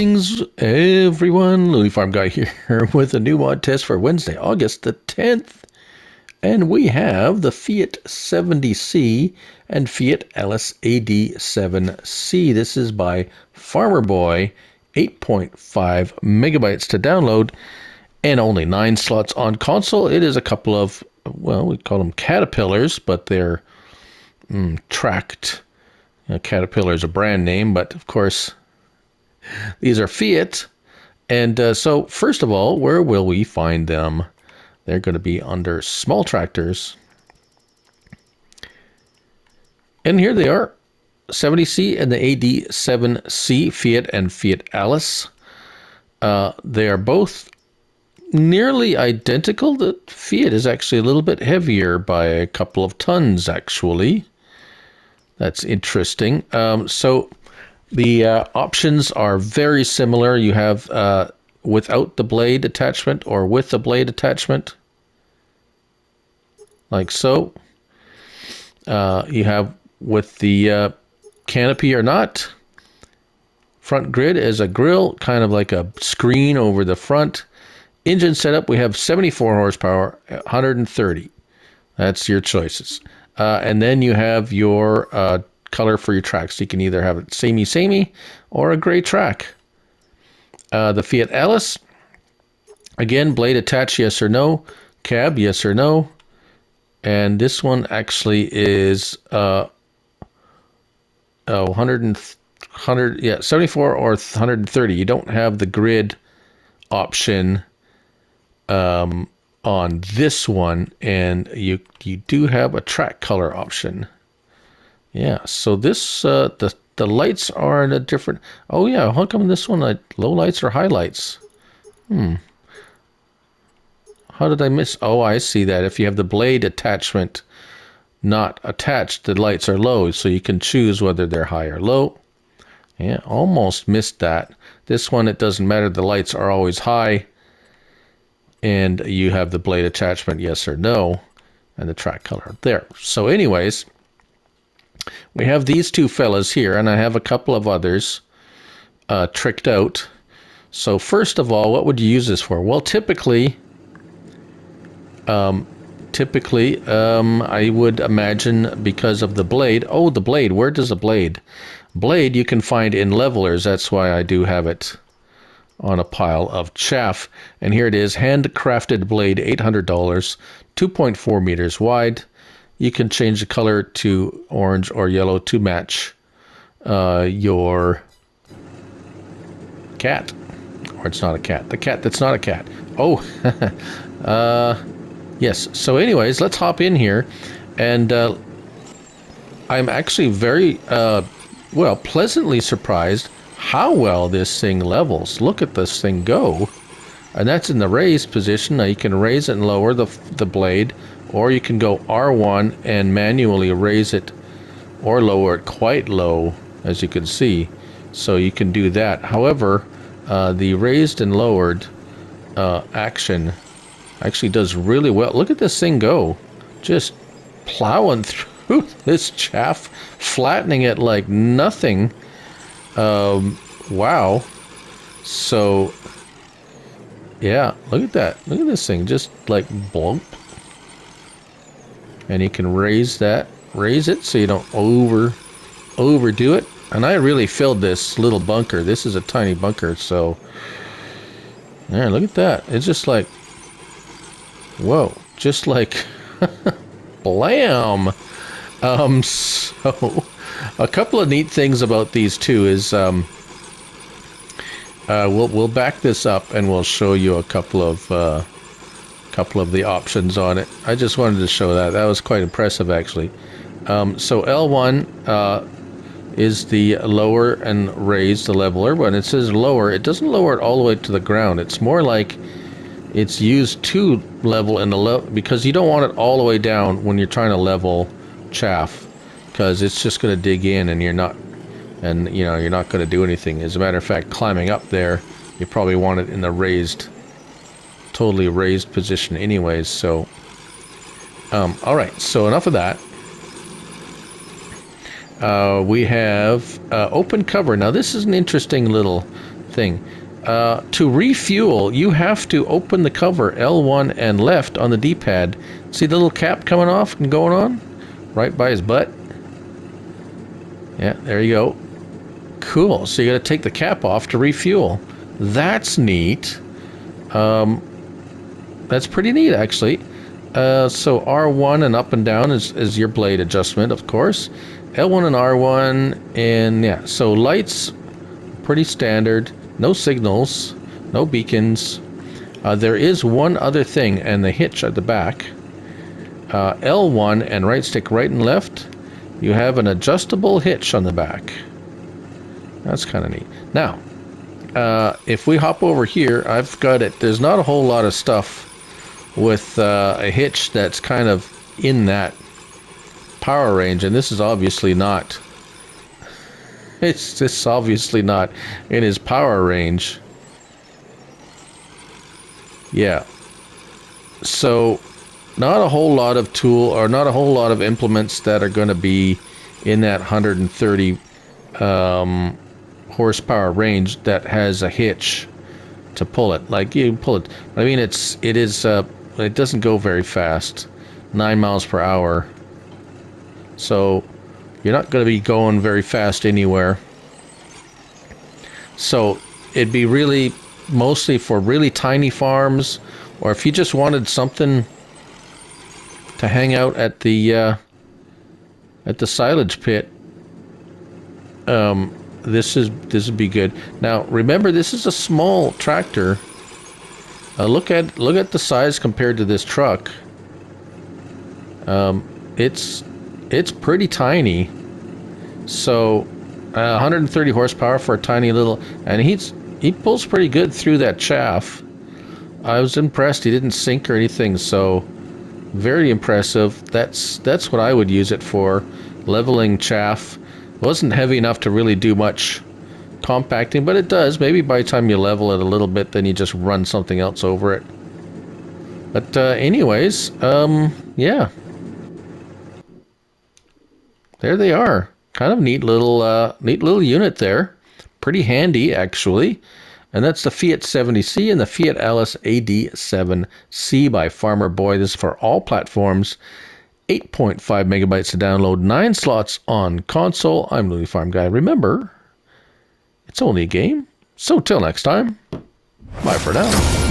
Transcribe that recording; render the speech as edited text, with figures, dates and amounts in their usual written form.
Greetings, everyone. Louis Farm Guy here with a new mod test for Wednesday, August the 10th. And we have the Fiat 70c and Fiatalls AD7c. This is by FarmerBoy, 8.5 megabytes to download, and only 9 slots on console. It is a couple of, well, we call them caterpillars, but they're tracked. Caterpillar is a brand name, but of course, these are Fiat. And so first of all, where will we find them? They're going to be under small tractors. And here they are, 70c and the AD7c Fiat and Fiatalls. They are both nearly identical. The Fiat is actually a little bit heavier by a couple of tons, actually. That's interesting. So the options are very similar. You have without the blade attachment or with the blade attachment, like so. You have with the canopy or not. Front grid is a grill, kind of like a screen over the front. Engine setup, we have 74 horsepower, 130. That's your choices. And then you have your color for your tracks. You can either have it samey or a gray track. The Fiatalls, again, blade attached, yes or no. Cab, yes or no. And this one actually is 74 or 130. You don't have the grid option on this one, and you do have a track color option. Yeah, so this the lights are in a different. Oh yeah, how come this one low lights or highlights? How did I miss? Oh, I see that. If you have the blade attachment not attached, the lights are low, so you can choose whether they're high or low. Yeah, almost missed that. This one, it doesn't matter. The lights are always high. And you have the blade attachment, yes or no, and the track color there. So anyways, we have these two fellas here, and I have a couple of others tricked out. So first of all, what would you use this for? Well, typically, I would imagine because of the blade. Oh, the blade. Where does the blade? Blade you can find in levelers. That's why I do have it on a pile of chaff. And here it is, handcrafted blade, $800, 2.4 meters wide. You can change the color to orange or yellow to match your cat. Or it's not a cat. The cat that's not a cat. Oh, yes. So anyways, let's hop in here. And I'm actually very, pleasantly surprised how well this thing levels. Look at this thing go. And that's in the raised position. Now you can raise it and lower the blade, or you can go R1 and manually raise it or lower it quite low, as you can see. So you can do that. However, the raised and lowered action actually does really well. Look at this thing go. Just plowing through this chaff, flattening it like nothing. Wow. So yeah, look at that. Look at this thing, just like blump. And you can raise it so you don't overdo it. And I really filled this little bunker. This is a tiny bunker, so yeah, look at that. It's just like, whoa, just like blam. So a couple of neat things about these two is we'll back this up and we'll show you a couple of the options on it. I just wanted to show that. That was quite impressive, actually. So L1 is the lower and raise the leveler. When it says lower, it doesn't lower it all the way to the ground. It's more like it's used to level and because you don't want it all the way down when you're trying to level chaff, because it's just going to dig in and you're not going to do anything. As a matter of fact, climbing up there, you probably want it in the totally raised position anyways. So all right, so enough of that. We have open cover. Now this is an interesting little thing. To refuel, you have to open the cover L1 and left on the D-pad. See the little cap coming off and going on? Right by his butt. Yeah, there you go. Cool. So you got to take the cap off to refuel. That's neat. That's pretty neat, actually. So R1 and up and down is your blade adjustment, of course. L1 and R1, and yeah, so lights, pretty standard. No signals, no beacons. There is one other thing, and the hitch at the back. L1 and right stick right and left, you have an adjustable hitch on the back. That's kind of neat. Now, if we hop over here, I've got it. There's not a whole lot of stuff with a hitch that's kind of in that power range, and this is obviously not. It's obviously not in his power range. Yeah. So, not a whole lot of tool, or not a whole lot of implements that are going to be in that 130 horsepower range that has a hitch to pull it. Like, you pull it. I mean, it doesn't go very fast. 9 miles per hour. So, you're not going to be going very fast anywhere. So, it'd be really mostly for really tiny farms, or if you just wanted something to hang out at the silage pit. This would be good. Now, remember, this is a small tractor. Look at the size compared to this truck. It's pretty tiny. So, 130 horsepower for a tiny little, and he pulls pretty good through that chaff. I was impressed. He didn't sink or anything, so very impressive. That's what I would use it for, leveling chaff. It wasn't heavy enough to really do much compacting, but it does. Maybe by the time you level it a little bit, then you just run something else over it. But anyways, yeah. There they are. Kind of neat little unit there. Pretty handy, actually. And that's the Fiat 70c and the Fiatalls AD7c by FarmerBoy. This is for all platforms. 8.5 megabytes to download, 9 slots on console. I'm Louie Farm Guy. Remember, it's only a game. So till next time, bye for now.